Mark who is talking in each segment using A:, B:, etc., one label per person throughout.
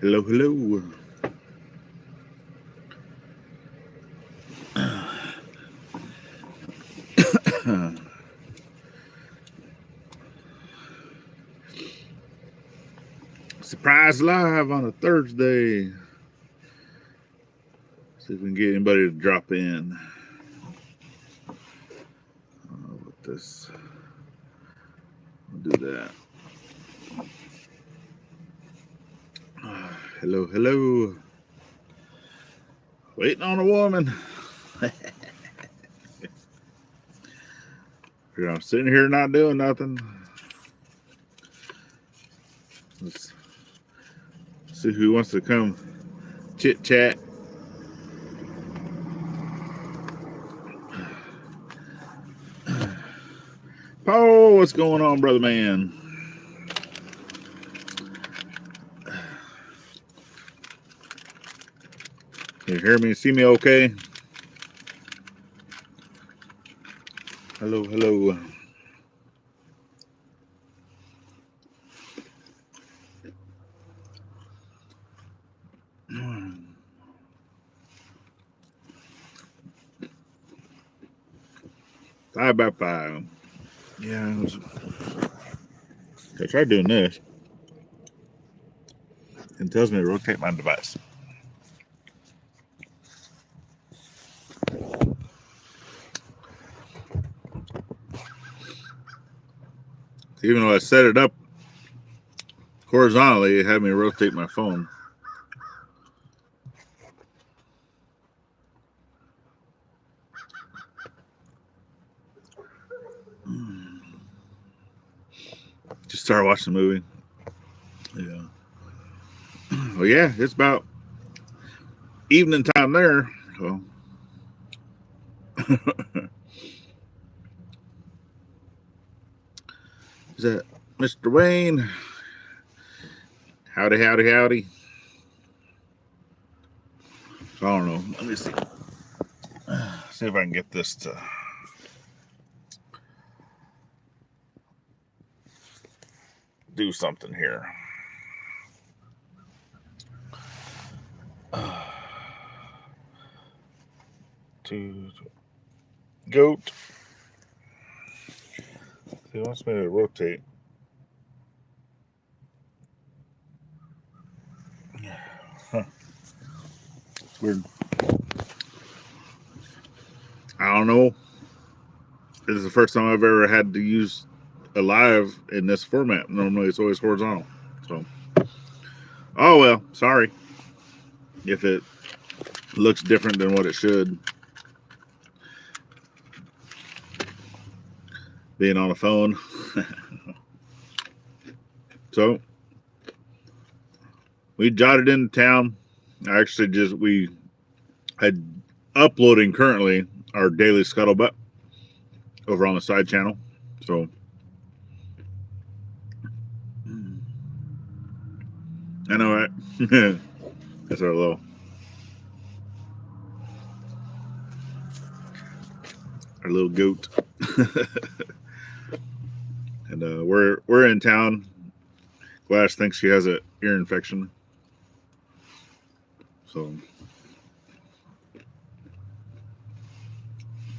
A: Hello, hello. Surprise live on a Thursday. See if we can get anybody to drop in. I don't know what this. I'll do that. Hello, hello. Waiting on a woman. I'm sitting here not doing nothing. Let's see who wants to come chit chat. Paul, what's going on, brother man? Can you hear me and see me okay? Hello, hello. Five by five. Yeah. I tried doing this. It tells me to rotate my device. Even though I set it up horizontally, it had me rotate my phone. Just started watching the movie. Yeah. Well, yeah, it's about evening time there. So. Is that Mr. Wayne? Howdy, howdy, howdy. I don't know. Let me see. See if I can get this to do something here. To goat. He wants me to rotate. Huh. It's weird. I don't know. This is the first time I've ever had to use a live in this format. Normally it's always horizontal. So, oh well, sorry if it looks different than what it should. Being on a phone. So we jotted into town. We had uploading currently our daily scuttlebutt over on the side channel. So I know, right? That's our little goat. And we're in town. Glass thinks she has an ear infection. So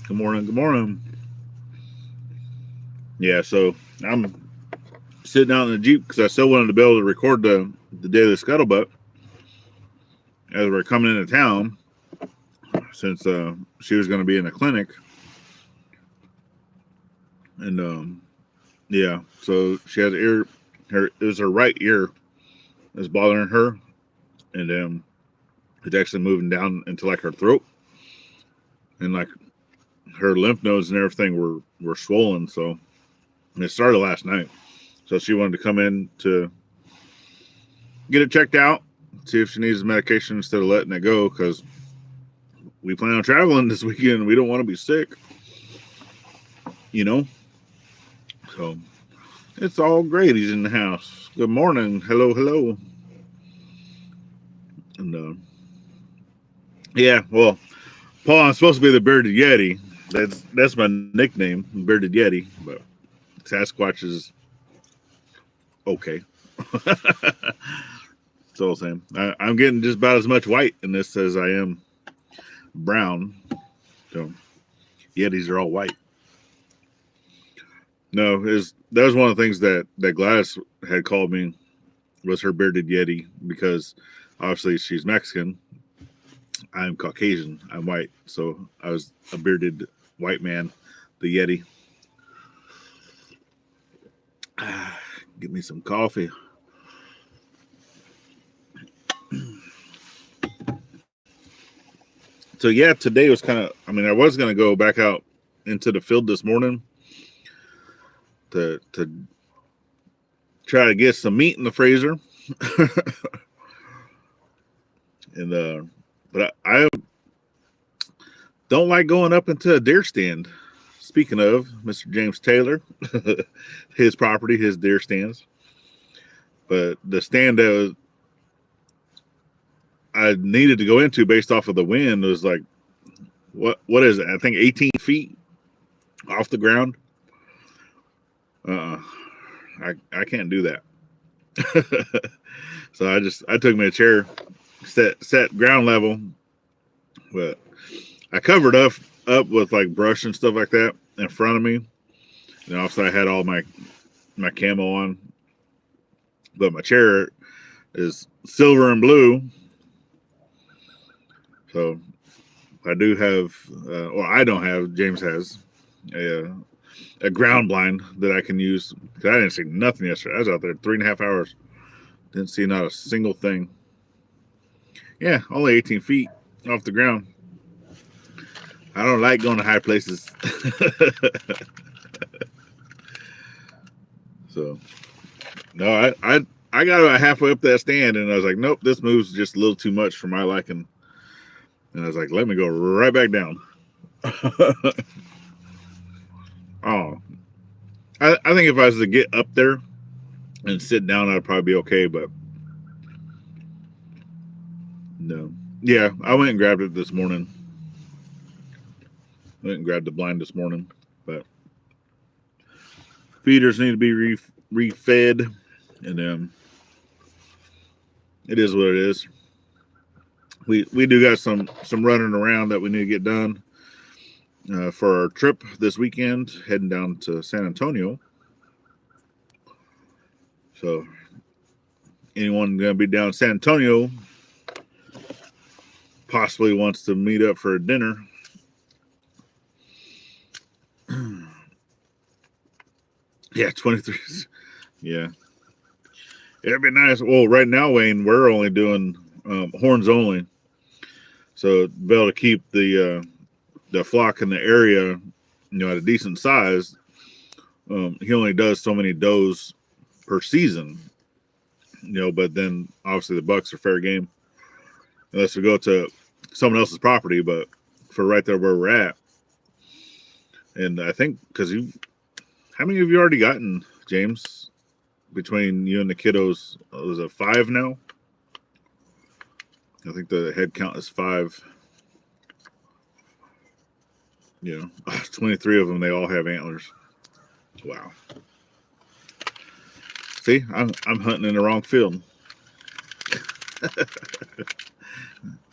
A: good morning, good morning. Yeah, so I'm sitting out in the Jeep because I still wanted to be able to record the daily scuttlebutt as we're coming into town, since she was going to be in a clinic. And yeah, so she has it was her right ear that's bothering her, and it's actually moving down into like her throat, and like her lymph nodes and everything were swollen. So it started last night. So she wanted to come in to get it checked out, see if she needs medication instead of letting it go, because we plan on traveling this weekend. We don't want to be sick, you know. So it's all great. He's in the house. Good morning. Hello, hello. And yeah, well, Paul, I'm supposed to be the bearded yeti. That's my nickname, bearded yeti. But Sasquatch is okay. So same. I'm getting just about as much white in this as I am brown. So Yetis are all white. No, that was one of the things that Gladys had called me, was her bearded Yeti, because obviously she's Mexican. I'm Caucasian. I'm white. So I was a bearded white man, the Yeti. Get me some coffee. So yeah, today was kind of, I was going to go back out into the field this morning to try to get some meat in the freezer. And but I don't like going up into a deer stand. Speaking of Mr. James Taylor, his property, his deer stands. But the stand that I needed to go into based off of the wind was like, what is it? I think 18 feet off the ground. I can't do that. So I took me a chair, set ground level, but I covered up with like brush and stuff like that in front of me. And also I had all my camo on, but my chair is silver and blue. So I do have, or I don't have, James has a ground blind that I can use. I didn't see nothing yesterday. I was out there 3.5 hours. Didn't see not a single thing. Yeah, only 18 feet off the ground. I don't like going to high places. So, no, I got about halfway up that stand, and I was like, nope, this move's just a little too much for my liking. And I was like, let me go right back down. Oh, I think if I was to get up there and sit down, I'd probably be okay, but no. Yeah, I went and grabbed it this morning. Went and grabbed the blind this morning, but feeders need to be refed, and then it is what it is. We do got some running around that we need to get done for our trip this weekend, heading down to San Antonio. So anyone going to be down in San Antonio possibly wants to meet up for a dinner. Yeah, 23. Yeah. It'd be nice. Well, right now, Wayne, we're only doing horns only. So be able to keep the flock in the area, at a decent size. He only does so many does per season, but then obviously the bucks are fair game unless we go to someone else's property. But for right there where we're at, and I think how many have you already gotten, James, between you and the kiddos? Was it 5 now? I think the head count is 5. 23 of them. They all have antlers. Wow. See, I'm hunting in the wrong field.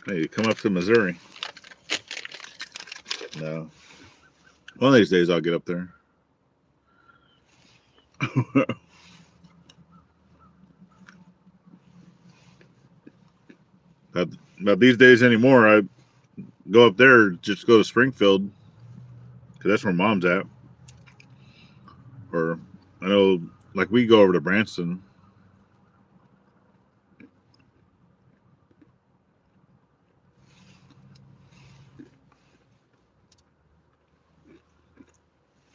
A: Hey, come up to Missouri. No. One of these days I'll get up there. Not these days anymore. I go up there, just go to Springfield, because that's where Mom's at. Or I know, like, we go over to Branson.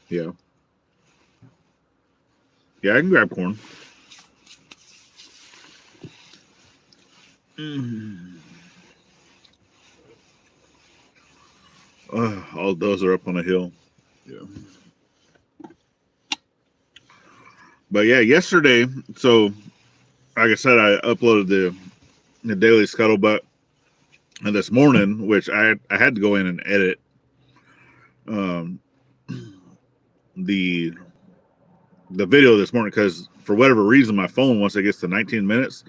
A: Yeah. Yeah, I can grab corn. All those are up on a hill. Yeah. But yeah, yesterday, so like I said, I uploaded the Daily Scuttlebutt, and this morning, which I had to go in and edit the video this morning, because for whatever reason my phone, once it gets to 19 minutes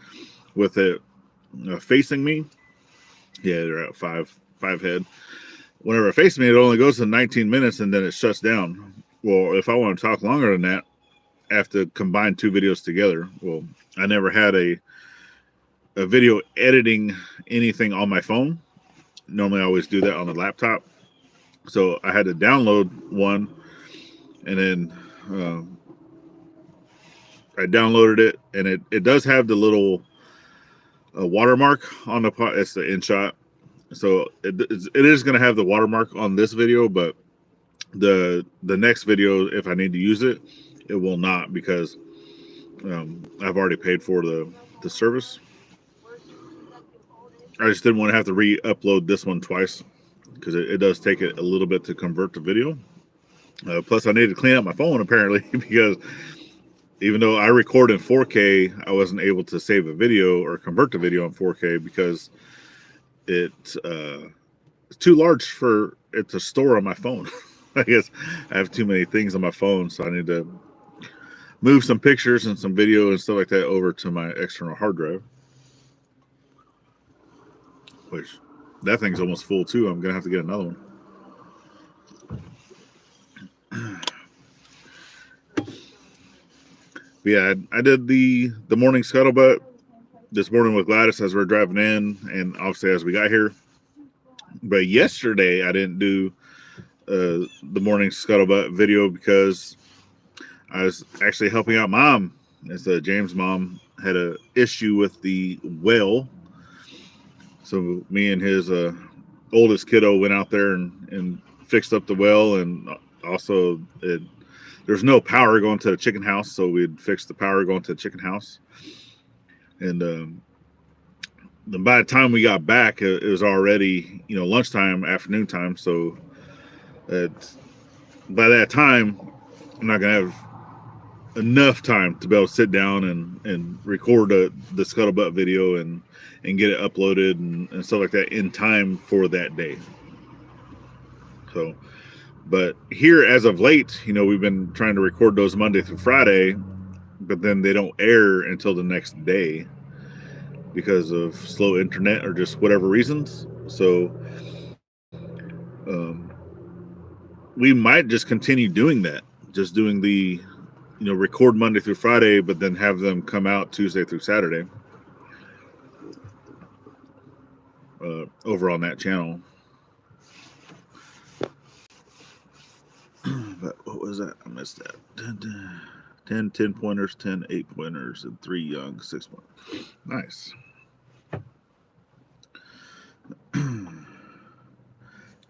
A: with it facing me, yeah, they're at five head. Whenever it faces me, it only goes to 19 minutes and then it shuts down. Well, if I want to talk longer than that, I have to combine two videos together. Well, I never had a video editing anything on my phone. Normally I always do that on the laptop. So I had to download one, and then I downloaded it, and it does have the little watermark on the pot. It's the InShot. So it is going to have the watermark on this video, but the next video, if I need to use it, it will not, because I've already paid for the service. I just didn't want to have to re-upload this one twice, because it does take it a little bit to convert the video. Plus, I need to clean up my phone, apparently, because even though I record in 4K, I wasn't able to save a video or convert the video in 4K because it's too large for it to store on my phone. I guess I have too many things on my phone, so I need to move some pictures and some video and stuff like that over to my external hard drive. Which, that thing's almost full too. I'm gonna have to get another one. But yeah, I did the morning scuttlebutt this morning with Gladys as we're driving in, and obviously as we got here. But yesterday I didn't do the morning scuttlebutt video because I was actually helping out Mom. As James' mom had a issue with the well. So me and his oldest kiddo went out there and fixed up the well, and also there's no power going to the chicken house, so we'd fixed the power going to the chicken house. And then by the time we got back, it was already lunchtime, afternoon time. So by that time, I'm not gonna have enough time to be able to sit down and record the scuttlebutt video and get it uploaded and stuff like that in time for that day. So, but here as of late, we've been trying to record those Monday through Friday, but then they don't air until the next day because of slow internet or just whatever reasons. So we might just continue doing that, just doing the record Monday through Friday, but then have them come out Tuesday through Saturday over on that channel. But what was that? I missed that. 10 pointers, 10 8-pointers, and 3 young 6-pointers. Nice.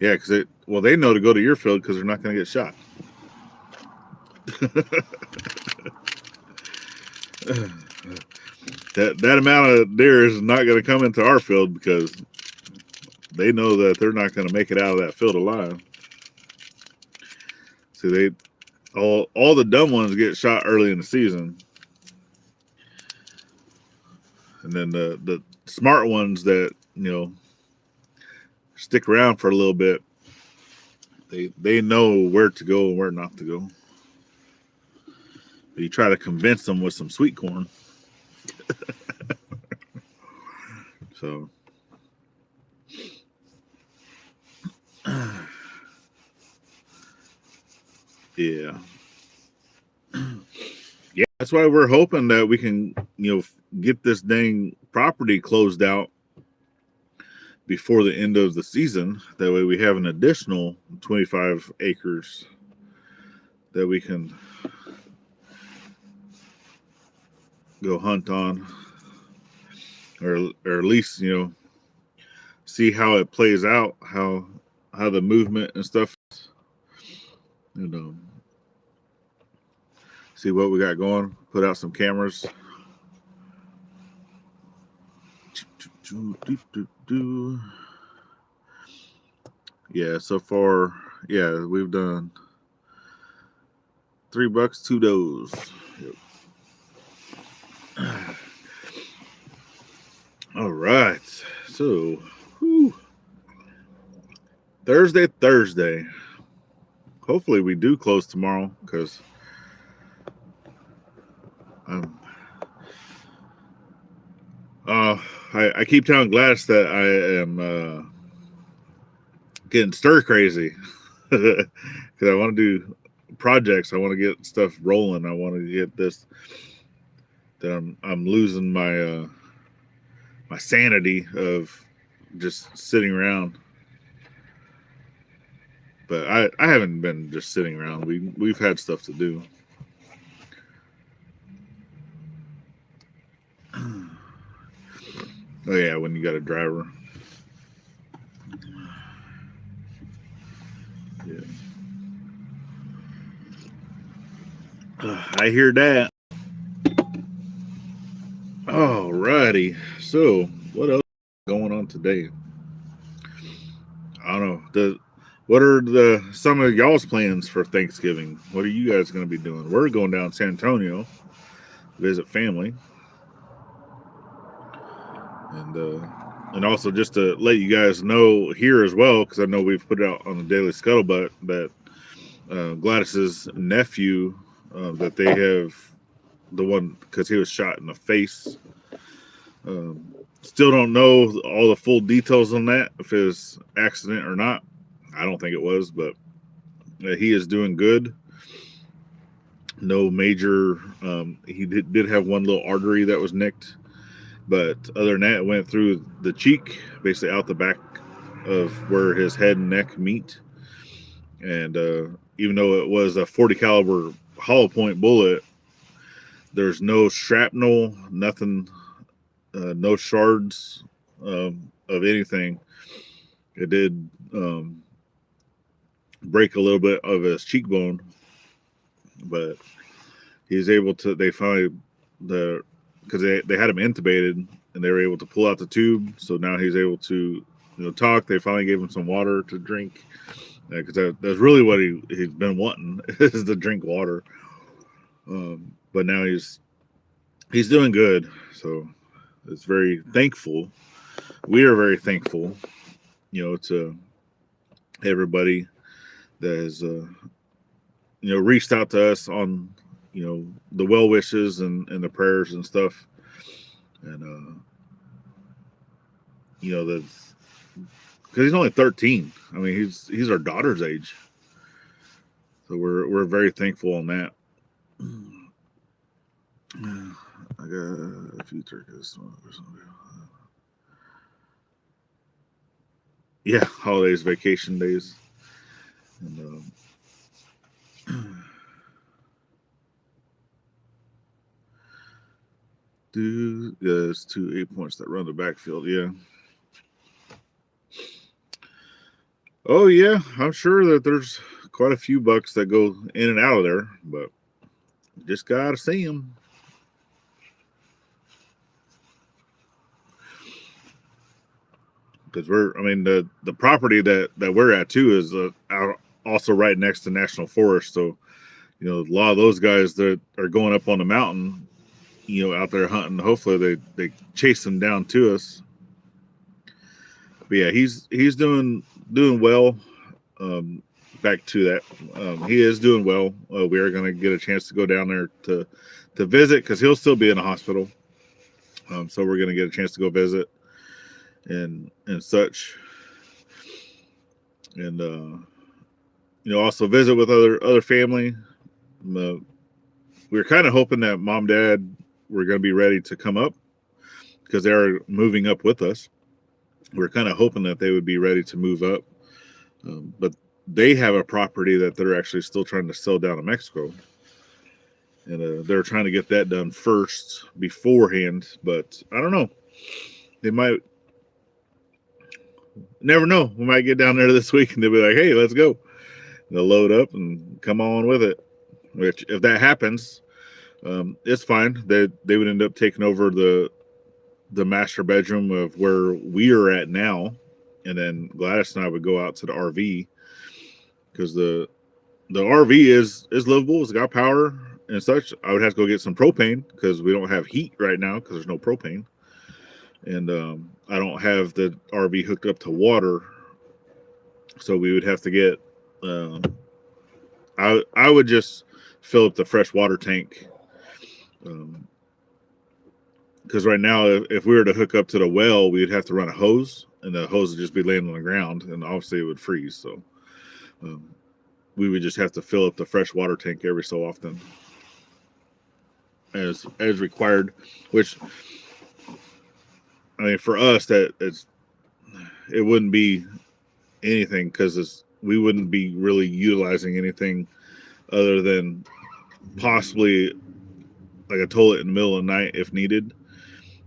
A: Yeah, because they know to go to your field because they're not going to get shot. that amount of deer is not going to come into our field because they know that they're not going to make it out of that field alive. See, all the dumb ones get shot early in the season, and then the smart ones that stick around for a little bit, they know where to go and where not to go. You try to convince them with some sweet corn. So yeah. Yeah, that's why we're hoping that we can, get this dang property closed out before the end of the season. That way we have an additional 25 acres that we can go hunt on, or at least, see how it plays out, how the movement and stuff, see what we got going, put out some cameras. Yeah, so far, yeah, we've done $3, 2 does. Yep. All right, so Thursday. Hopefully we do close tomorrow, because I keep telling Gladys that I am getting stir crazy because I want to do projects. I want to get stuff rolling. I want to get this. That I'm losing my sanity of just sitting around. But I haven't been just sitting around. We've had stuff to do. Oh yeah, when you got a driver. Yeah. I hear that. Alrighty. So what else is going on today? I don't know. What are some of y'all's plans for Thanksgiving? What are you guys going to be doing? We're going down to San Antonio to visit family, and also just to let you guys know here as well, because I know we've put it out on the Daily Scuttlebutt that Gladys's nephew that they have the one because he was shot in the face. Still don't know all the full details on that, if it was accident or not. I don't think it was, but he is doing good. No major. He did have one little artery that was nicked, but other than that, it went through the cheek, basically out the back of where his head and neck meet. And even though it was a 40 caliber hollow point bullet, there's no shrapnel, nothing, no shards of anything. It did break a little bit of his cheekbone, but he's able to. They finally because they had him intubated and they were able to pull out the tube, so now he's able to talk. They finally gave him some water to drink because that's really what he's been wanting is to drink water. But now he's doing good, so it's very thankful. We are very thankful, to everybody that has reached out to us on the well wishes and the prayers and stuff, and that because he's only 13. I mean, he's our daughter's age, so we're very thankful on that. I got a few turkeys. Yeah, holidays, vacation days, and there's 2 8 points that run the backfield. Yeah. Oh yeah, I'm sure that there's quite a few bucks that go in and out of there, but just gotta see them. Because the property that we're at too is also right next to National Forest, so a lot of those guys that are going up on the mountain, out there hunting, hopefully they chase them down to us. But yeah, he's doing well. Back to that, he is doing well. We are going to get a chance to go down there to visit because he'll still be in the hospital. So we're going to get a chance to go visit and such, and also visit with other family. We were kind of hoping that mom, dad were going to be ready to come up because they are moving up with us. We're kind of hoping that they would be ready to move up, but they have a property that they're actually still trying to sell down in Mexico, and they're trying to get that done first beforehand. But I don't know. They might. Never know. We might get down there this week and they'll be like, "Hey, let's go." And they'll load up and come on with it. Which, if that happens, it's fine. They would end up taking over the master bedroom of where we are at now, and then Gladys and I would go out to the RV because the RV is livable. It's got power and such. I would have to go get some propane because we don't have heat right now because there's no propane, and I don't have the RV hooked up to water, so we would have to get. I would just fill up the fresh water tank. because right now, if we were to hook up to the well, we'd have to run a hose, and the hose would just be laying on the ground, and obviously it would freeze. So um, we would just have to fill up the fresh water tank every so often, as required. Which, I mean, for us, it wouldn't be anything, because we wouldn't be really utilizing anything other than possibly like a toilet in the middle of the night if needed.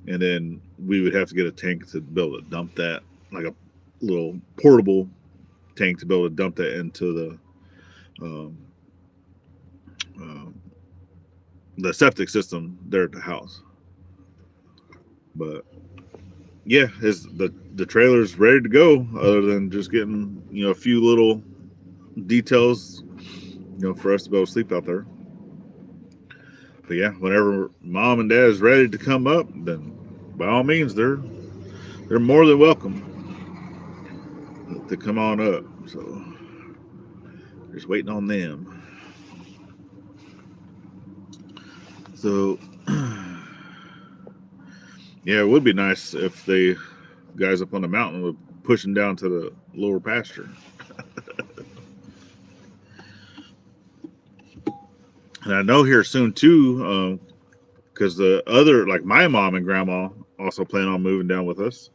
A: And then we would have to get a tank to be able to dump that, like a little portable tank to be able to dump that into um, the septic system there at the house. But yeah, the trailer's ready to go, other than just getting, a few little details, for us to be able to sleep out there. But yeah, whenever mom and dad is ready to come up, then by all means, they're more than welcome to come on up. So just waiting on them. So yeah, it would be nice if the guys up on the mountain would push them down to the lower pasture. And I know here soon too, because the other, like my mom and grandma, also plan on moving down with us,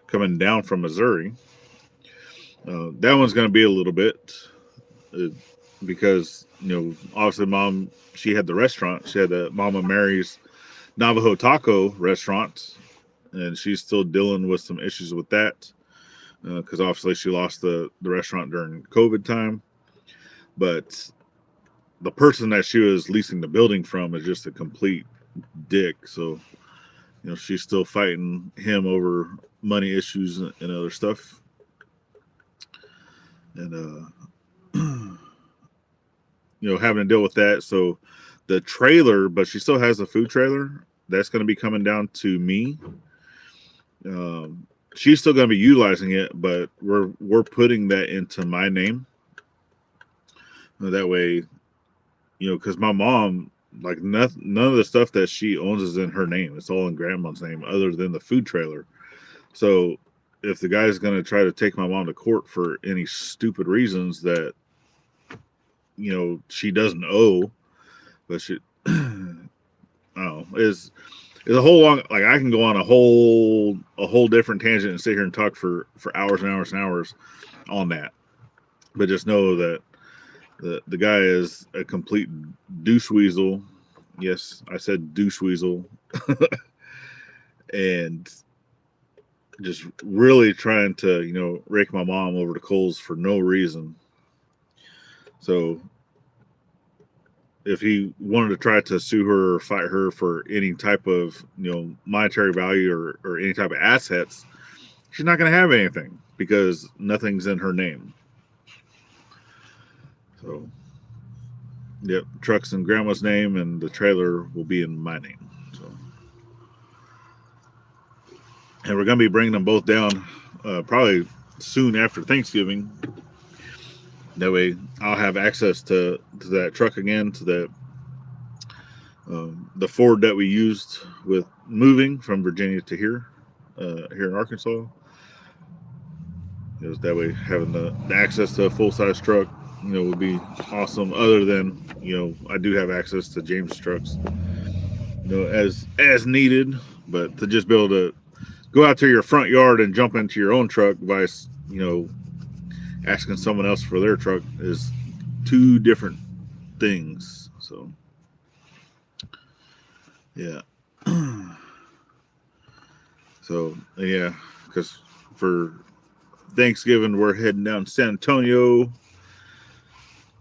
A: coming down from Missouri. That one's going to be a little bit, because obviously mom, she had the restaurant. She had the Mama Mary's Navajo Taco restaurant, and she's still dealing with some issues with that, because obviously she lost the restaurant during COVID time. But the person that she was leasing the building from is just a complete dick. So she's still fighting him over money issues and other stuff. And having to deal with that. So the trailer, but she still has a food trailer that's going to be coming down to me. She's still going to be utilizing it, but we're putting that into my name. That way, because my mom, like, none of the stuff that she owns is in her name. It's all in grandma's name, other than the food trailer. So if the guy's going to try to take my mom to court for any stupid reasons that she doesn't owe, but she, I don't know, is a whole long, like, I can go on a whole different tangent and sit here and talk for hours and hours and hours on that. But just know that the guy is a complete douche weasel. Yes, I said douche weasel. And just really trying to, rake my mom over the coals for no reason. So if he wanted to try to sue her or fight her for any type of, monetary value or any type of assets, she's not going to have anything, because nothing's in her name. So, yep, truck's in grandma's name, and the trailer will be in my name. So, and we're going to be bringing them both down probably soon after Thanksgiving. That way, I'll have access to that truck again, to the Ford that we used with moving from Virginia to here in Arkansas. That way, having the access to a full-size truck, would be awesome. Other than, I do have access to James trucks, as needed. But to just be able to go out to your front yard and jump into your own truck, vice, asking someone else for their truck, is two different things. So, yeah. So, yeah, because for Thanksgiving, we're heading down to San Antonio,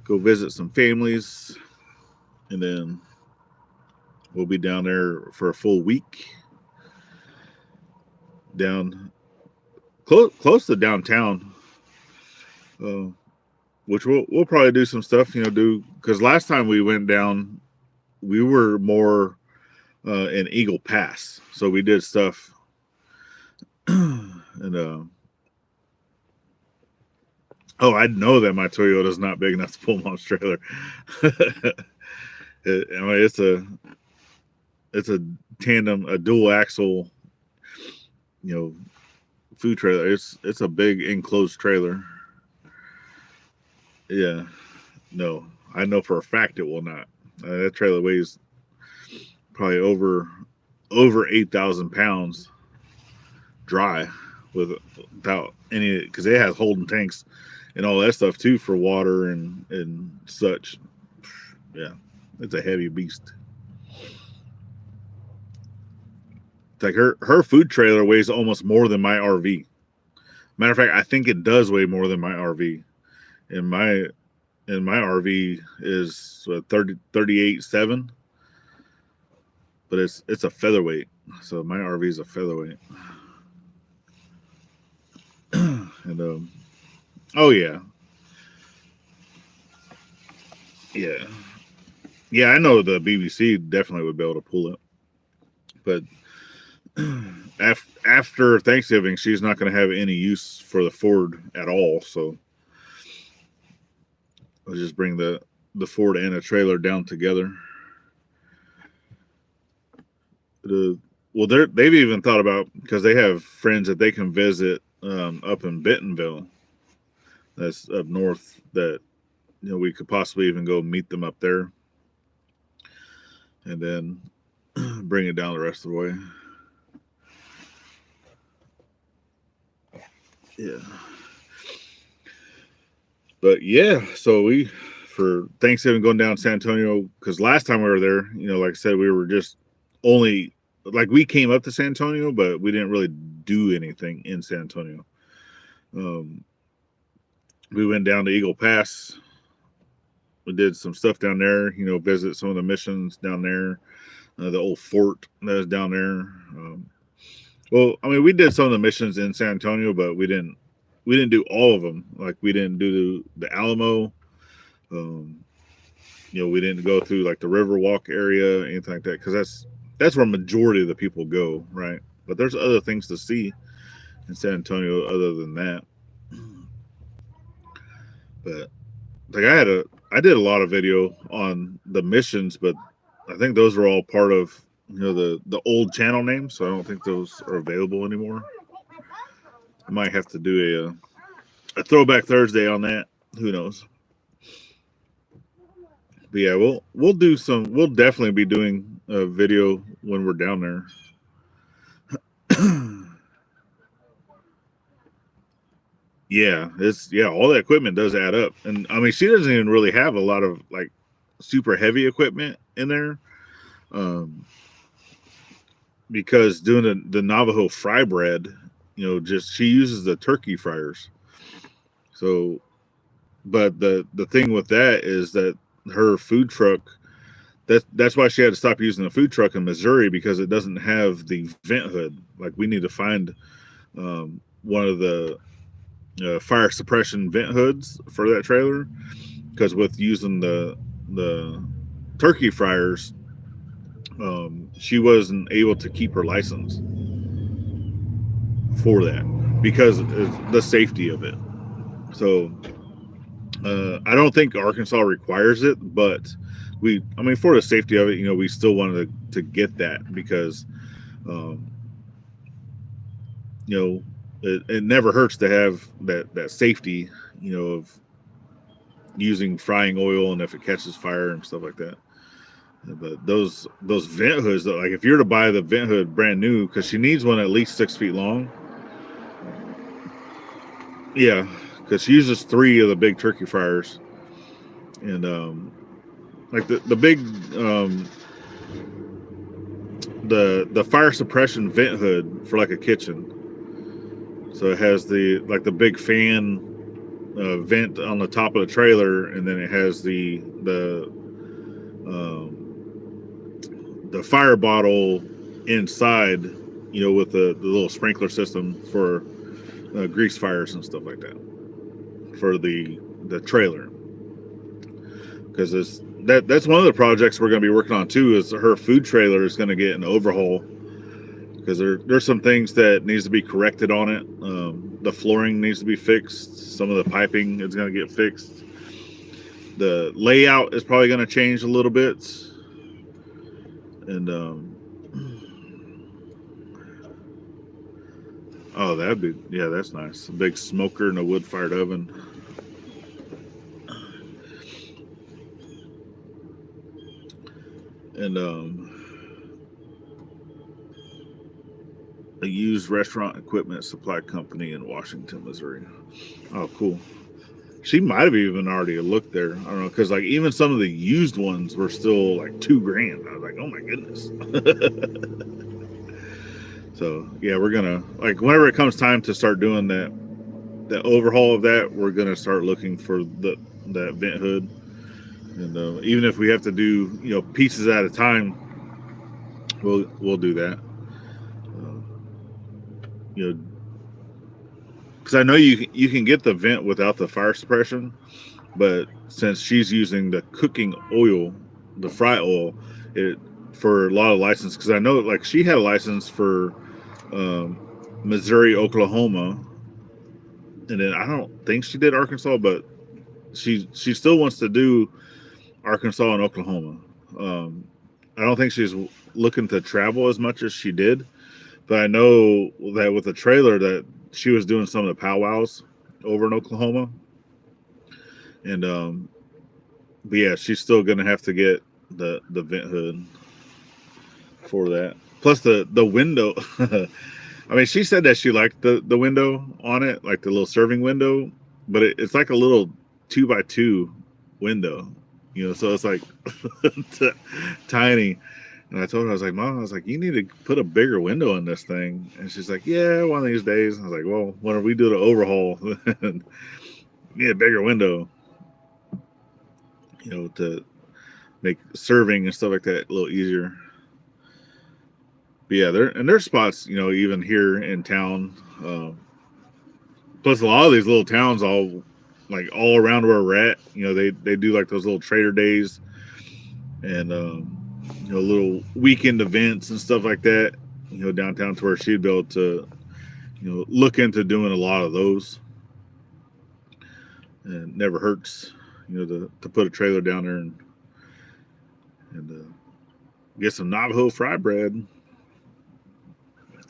A: go visit some families, and then we'll be down there for a full week, down close to downtown, which we'll probably do some stuff, because last time we went down, we were more in Eagle Pass, so we did stuff, and I know that my Toyota is not big enough to pull mom's trailer. I mean, tandem, a dual axle, food trailer. It's a big enclosed trailer. Yeah, no, I know for a fact it will not. That trailer weighs probably over 8,000 pounds dry without any, because it has holding tanks and all that stuff too for water and such. Yeah, it's a heavy beast. It's like her food trailer weighs almost more than my RV. Matter of fact, I think it does weigh more than my RV. And my RV is 38.7, but it's a featherweight. So my RV is a featherweight. And oh yeah. Yeah, I know the BBC definitely would be able to pull it. But after Thanksgiving, she's not going to have any use for the Ford at all. So I'll just bring the Ford and a trailer down together. Well, they've even thought about, because they have friends that they can visit up in Bentonville, that's up north, that we could possibly even go meet them up there, and then bring it down the rest of the way. Yeah. But yeah, so for Thanksgiving going down to San Antonio, because last time we were there, like I said, we were just only, like, we came up to San Antonio, but we didn't really do anything in San Antonio. We went down to Eagle Pass. We did some stuff down there, visit some of the missions down there, the old fort that is down there. Well, I mean, we did some of the missions in San Antonio, but we didn't do all of them. Like, we didn't do the Alamo. We didn't go through like the Riverwalk area, anything like that, because that's where majority of the people go, right? But there's other things to see in San Antonio other than that. But like, I did a lot of video on the missions, but I think those were all part of the old channel name, so I don't think those are available anymore. I might have to do a throwback Thursday on that. Who knows? But yeah, we'll definitely be doing a video when we're down there. Yeah, all the equipment does add up. And I mean, she doesn't even really have a lot of like super heavy equipment in there. Because doing the Navajo fry bread, she uses the turkey fryers. So, but the thing with that is that her food truck, that's why she had to stop using the food truck in Missouri, because it doesn't have the vent hood. Like, we need to find one of the fire suppression vent hoods for that trailer, because with using the turkey fryers, she wasn't able to keep her license for that because of the safety of it. So I don't think Arkansas requires it, but for the safety of it, we still wanted to get that, because it never hurts to have that safety, of using frying oil and if it catches fire and stuff like that. But those vent hoods, like, if you're to buy the vent hood brand new, because she needs one at least 6 feet long. Yeah, because she uses 3 of the big turkey fryers, and like the big the fire suppression vent hood for like a kitchen. So it has the big fan vent on the top of the trailer, and then it has the fire bottle inside, with the little sprinkler system for grease fires and stuff like that for the trailer. Because that's one of the projects we're going to be working on too, is her food trailer is going to get an overhaul, because there's some things that needs to be corrected on it. The flooring needs to be fixed. Some of the piping is going to get fixed. The layout is probably going to change a little bit. And Oh, that'd be, yeah, that's nice. A big smoker and a wood fired oven. And a used restaurant equipment supply company in Washington, Missouri. Oh, cool. She might have even already looked there. I don't know, because like even some of the used ones were still like $2,000. I was like, oh my goodness. So yeah, we're gonna like whenever it comes time to start doing that overhaul of that, we're gonna start looking for that vent hood, and even if we have to do pieces at a time, we'll do that. You know, because I know you can get the vent without the fire suppression, but since she's using the cooking oil, the fry oil, it for a lot of license. Because I know like she had a license for um, Missouri, Oklahoma, and then I don't think she did Arkansas, but she still wants to do Arkansas and Oklahoma. Um, I don't think she's looking to travel as much as she did, but I know that with the trailer that she was doing some of the powwows over in Oklahoma, and but yeah, she's still gonna have to get the vent hood for that. Plus the window. I mean, she said that she liked the window on it, like the little serving window, but it's like a little 2x2 window, so it's like tiny. And I told her, I was like, Mom, I was like, you need to put a bigger window in this thing. And she's like, yeah, one of these days. I was like, well, when we do the overhaul, need a bigger window, to make serving and stuff like that a little easier. But yeah, there's spots, even here in town. Plus, a lot of these little towns, all around where we're at, they do like those little trader days and little weekend events and stuff like that. Downtown to where she'd be able to, look into doing a lot of those. And it never hurts, to put a trailer down there and get some Navajo fry bread.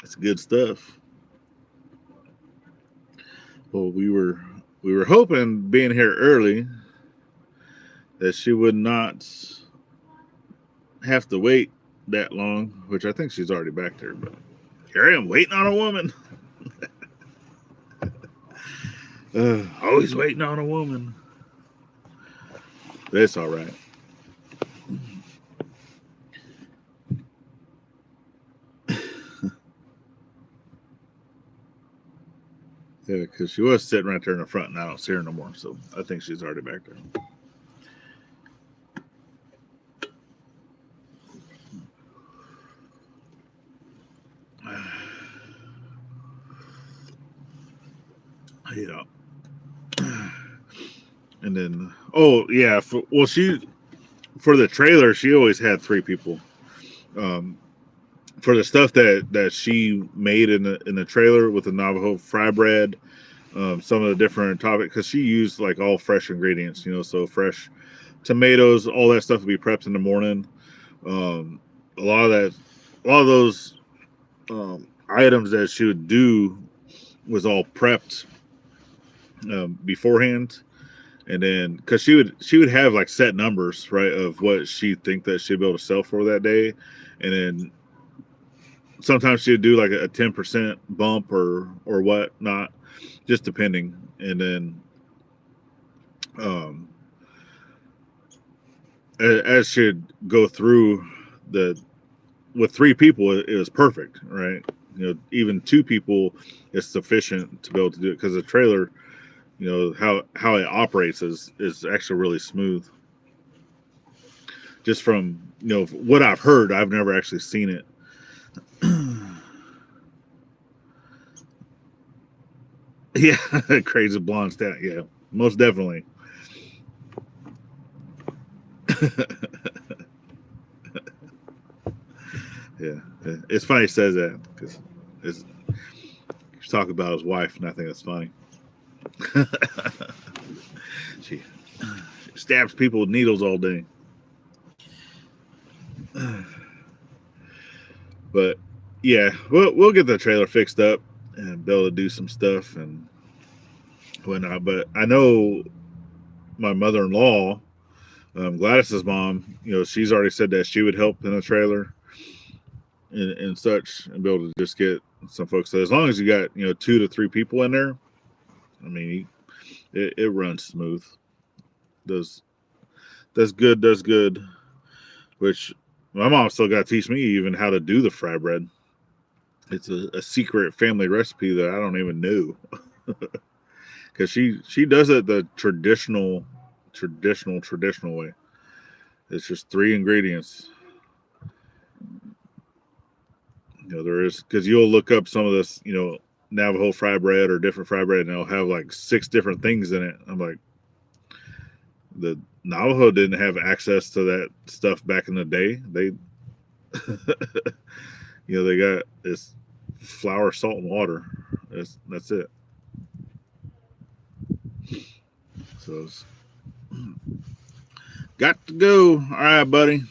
A: It's good stuff. Well, we were hoping being here early that she would not have to wait that long, which I think she's already back there. But here I am waiting on a woman. Always waiting on a woman. That's all right. Yeah, because she was sitting right there in the front, and I don't see her no more. So I think she's already back there. Yeah. And then, oh yeah, for the trailer, she always had 3 people. For the stuff that she made in the trailer with the Navajo fry bread, some of the different topics, because she used like all fresh ingredients, so fresh tomatoes, all that stuff would be prepped in the morning. A lot of those items that she would do was all prepped beforehand, and then because she would have like set numbers, right, of what she think that she'd be able to sell for that day, and then sometimes she'd do like a 10% bump or what not, just depending. And then as she'd go through with 3 people, it was perfect, right? Even 2 people is sufficient to be able to do it, because the trailer, how it operates is actually really smooth. Just from what I've heard, I've never actually seen it. Yeah, crazy blonde stat. Yeah, most definitely. Yeah, it's funny he says that, because he's talking about his wife, and I think that's funny. she stabs people with needles all day. But yeah, we'll get the trailer fixed up. and be able to do some stuff and whatnot. But I know my mother-in-law, Gladys's mom, she's already said that she would help in a trailer and such, and be able to just get some folks. So as long as you got 2 to 3 people in there, I mean, it runs smooth. Does good. Which my mom still got to teach me even how to do the fry bread. It's a secret family recipe that I don't even know, because she does it the traditional way. It's just 3 ingredients. There is, because you'll look up some of this, Navajo fry bread or different fry bread, and it'll have like 6 different things in it. I'm like, the Navajo didn't have access to that stuff back in the day. They, they got this flour, salt, and water. That's it. So it's got to go. All right, buddy.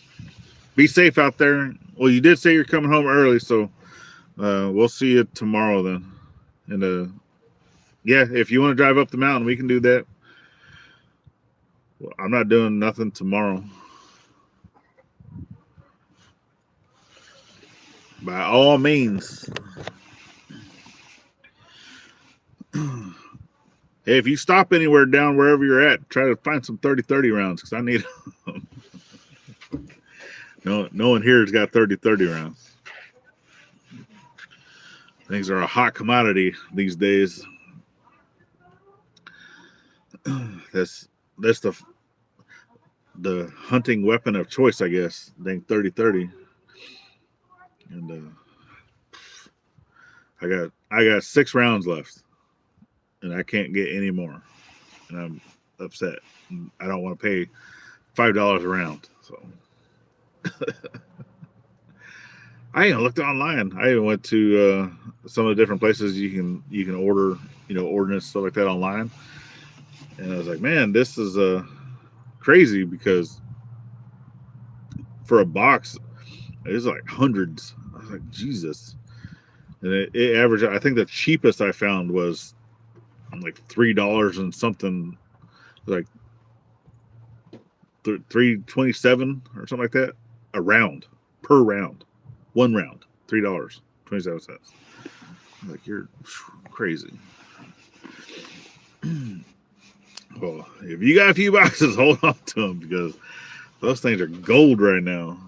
A: Be safe out there. Well, you did say you're coming home early, so we'll see you tomorrow then. And yeah, if you want to drive up the mountain, we can do that. Well, I'm not doing nothing tomorrow. By all means. Hey, if you stop anywhere down wherever you're at, try to find some 30-30 rounds, because I need them. No one here has got 30-30 rounds. Things are a hot commodity these days. That's the hunting weapon of choice, I guess. Dang, 30-30. And I got 6 rounds left, and I can't get any more, and I'm upset. I don't want to pay $5 a round, so. I even looked online. I even went to some of the different places you can order, ordnance, stuff like that online. And I was like, man, this is crazy, because for a box, it's like hundreds. I was like, Jesus. And it averaged, I think the cheapest I found was like $3 and something, like $3.27 or something like that, a round, per round. 1 round, $3.27. Like, you're crazy. Well, if you got a few boxes, hold on to them, because those things are gold right now.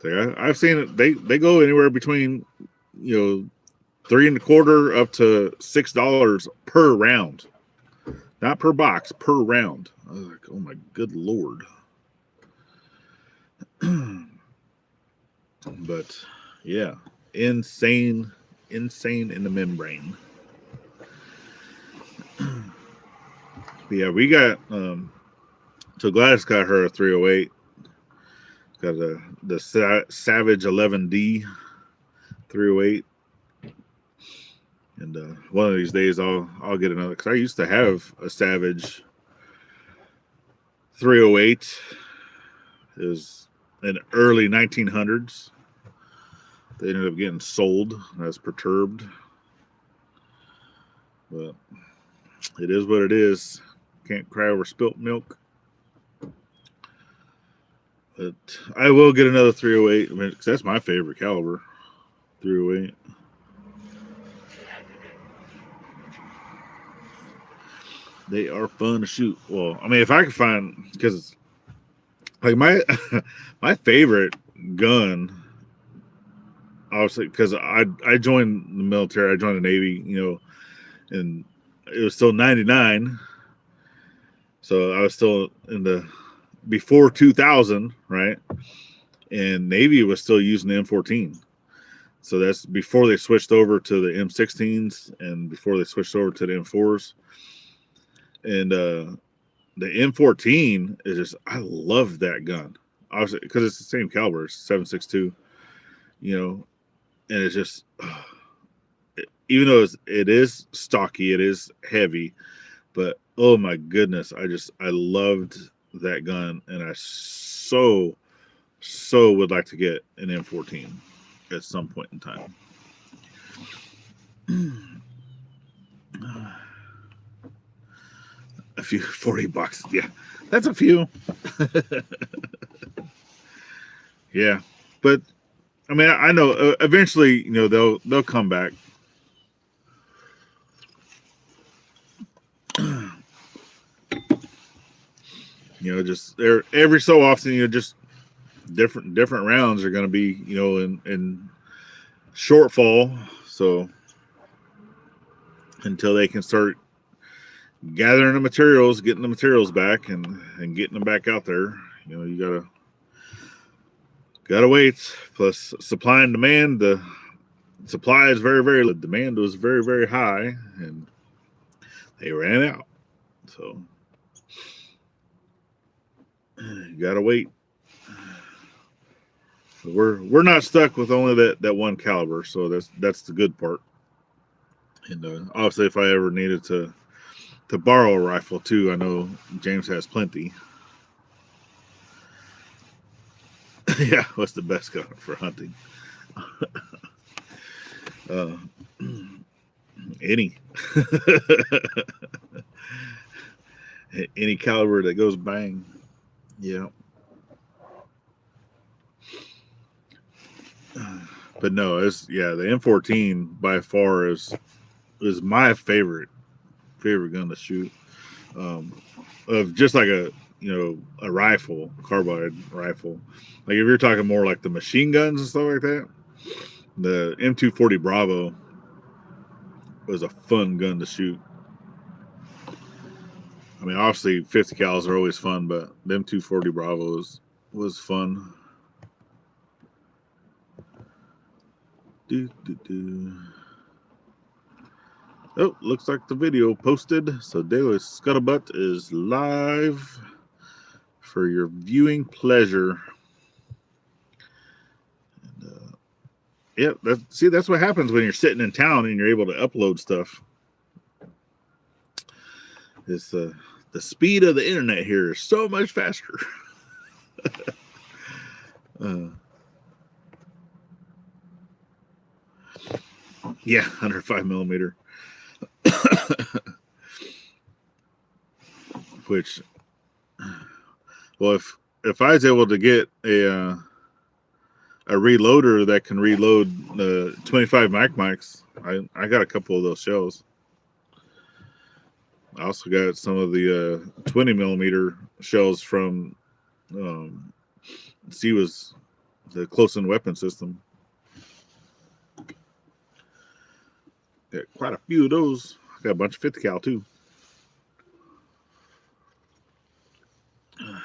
A: I've seen it. They go anywhere between $3.25 up to $6 per round, not per box, per round. I was like, oh my good Lord. But yeah, insane in the membrane. But yeah, we got so Gladys got her a 308. Got the Savage 11D 308. And one of these days I'll get another, because I used to have a Savage 308. It was in early 1900s. They ended up getting sold. I was perturbed. But it is what it is. Can't cry over spilt milk. But I will get another 308. I mean, because that's my favorite caliber. 308. They are fun to shoot. Well, I mean, if I could find, because like my favorite gun, obviously, because I joined the military, I joined the Navy, and it was still 99, so I was still in the before 2000, right? And Navy was still using the M14, so that's before they switched over to the M16s and before they switched over to the M4s. And the M14 is just, I love that gun, obviously, because it's the same caliber, it's 7.62, and it's just, even though it is stocky, it is heavy, but oh my goodness, I loved that gun, and I so would like to get an M14 at some point in time. A few 40 bucks. Yeah, that's a few. Yeah, but I mean, I know eventually, they'll come back. Just every so often, just different rounds are going to be, in shortfall. So until they can start gathering the materials, getting the materials back, and getting them back out there, you gotta wait. Plus supply and demand. The supply is very, very low. Demand was very, very high, and they ran out. So you gotta wait. We're not stuck with only that one caliber, so that's the good part. And obviously, if I ever needed to borrow a rifle too, I know James has plenty. Yeah, what's the best gun for hunting? Any any caliber that goes bang. Yeah. But no, the M14 by far is my favorite gun to shoot. Of just like a rifle, carbide rifle. Like if you're talking more like the machine guns and stuff like that, the M240 Bravo was a fun gun to shoot. I mean, obviously 50 cals are always fun, but the M240 Bravo was fun. Oh, looks like the video posted. So Daily Scuttlebutt is live for your viewing pleasure. And, yeah, that's what happens when you're sitting in town and you're able to upload stuff. It's the speed of the internet here is so much faster. Yeah, 105 millimeter. Which, well, if I was able to get a reloader that can reload the 25 mics, I got a couple of those shells. I also got some of the 20 millimeter shells from Seawa's, the close-in weapon system. Got quite a few of those. I got a bunch of 50 cal too. I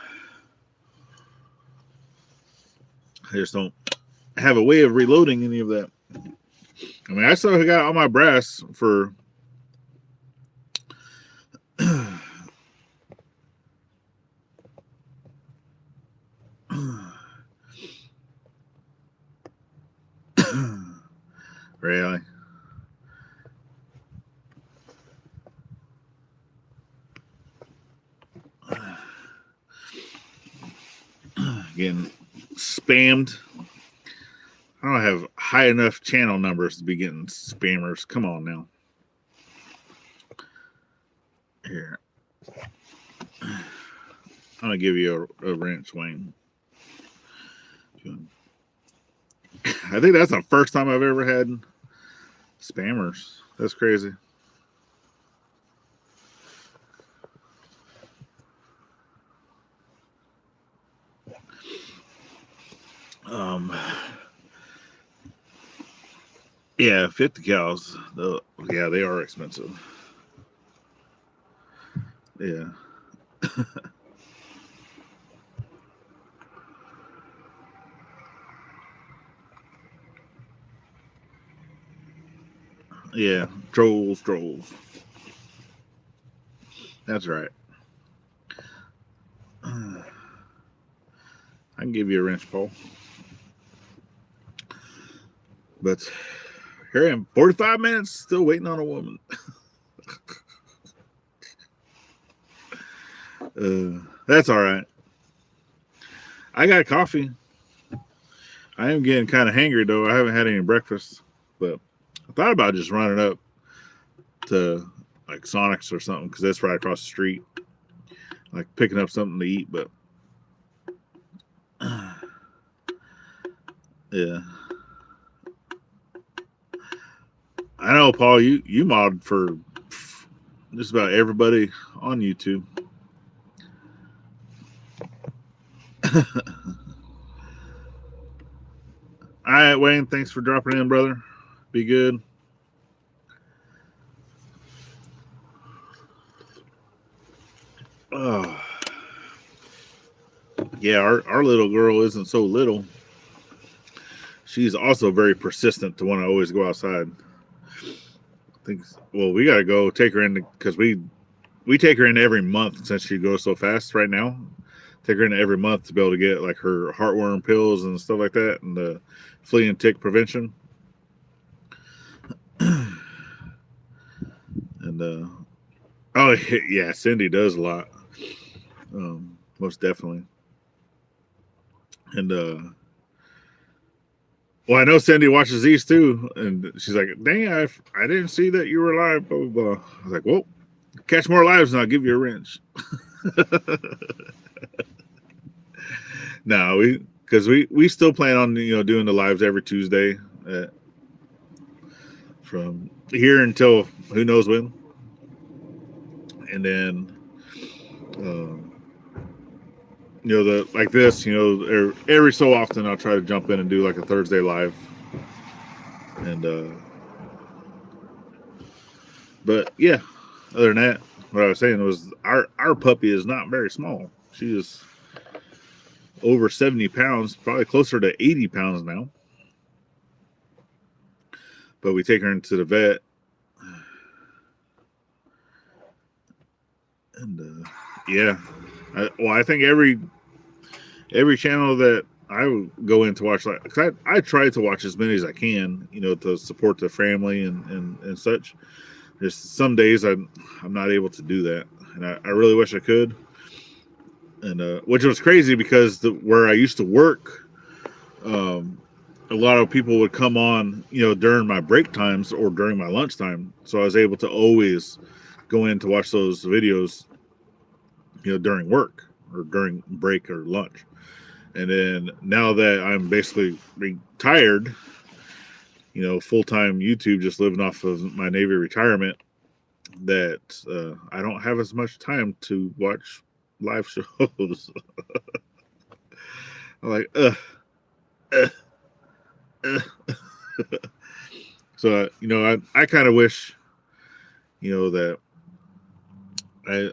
A: just don't have a way of reloading any of that. I mean, I still got all my brass for really. Getting spammed. I don't have high enough channel numbers to be getting spammers. Come on now. Here. I'm going to give you a wrench, Wayne. I think that's the first time I've ever had spammers. That's crazy. Yeah, 50 cals. Yeah, they are expensive. Yeah. Yeah, trolls. That's right. I can give you a wrench, Paul. But here I am, 45 minutes, still waiting on a woman. That's all right. I got coffee. I am getting kind of hangry, though. I haven't had any breakfast. But I thought about just running up to like Sonic's or something because that's right across the street. Like picking up something to eat, but yeah. I know, Paul, you mod for just about everybody on YouTube. All right, Wayne, thanks for dropping in, brother. Be good. Oh. Yeah, our little girl isn't so little. She's also very persistent to want to always go outside. Well, we got to go take her in because we take her in every month since she goes so fast right now. Take her in every month to be able to get like her heartworm pills and stuff like that, and the flea and tick prevention. And oh yeah, Cindy does a lot, most definitely. And well, I know Cindy watches these too, and she's like, "Dang, I didn't see that you were live." Blah blah blah. I was like, "Well, catch more lives, and I'll give you a wrench." No, because we still plan on doing the lives every Tuesday from here until who knows when, and then the like this, every so often I'll try to jump in and do like a Thursday live, and but yeah, other than that, what I was saying was our puppy is not very small. She is over 70 pounds, probably closer to 80 pounds now. But we take her into the vet, and yeah, I think every channel that I go in to watch, like, cause I try to watch as many as I can, to support the family and such. There's some days I'm not able to do that, and I really wish I could. And which was crazy because where I used to work, a lot of people would come on, during my break times or during my lunchtime. So I was able to always go in to watch those videos, during work or during break or lunch. And then now that I'm basically retired, full-time YouTube, just living off of my Navy retirement, that I don't have as much time to watch live shows. I'm like, So, I kind of wish, that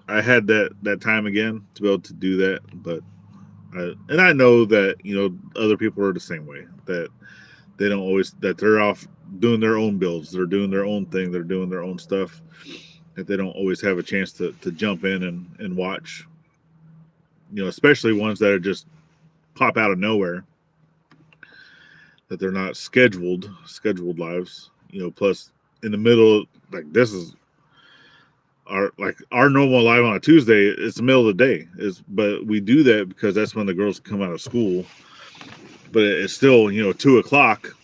A: I had that time again to be able to do that. But, and I know that, other people are the same way, that they don't always, that they're off doing their own builds. They're doing their own thing. They're doing their own stuff, that they don't always have a chance to jump in and watch, especially ones that are just pop out of nowhere, that they're not scheduled lives, plus in the middle, like this is our normal live on a Tuesday. It's the middle of the day, but we do that because that's when the girls come out of school. But it's still 2:00.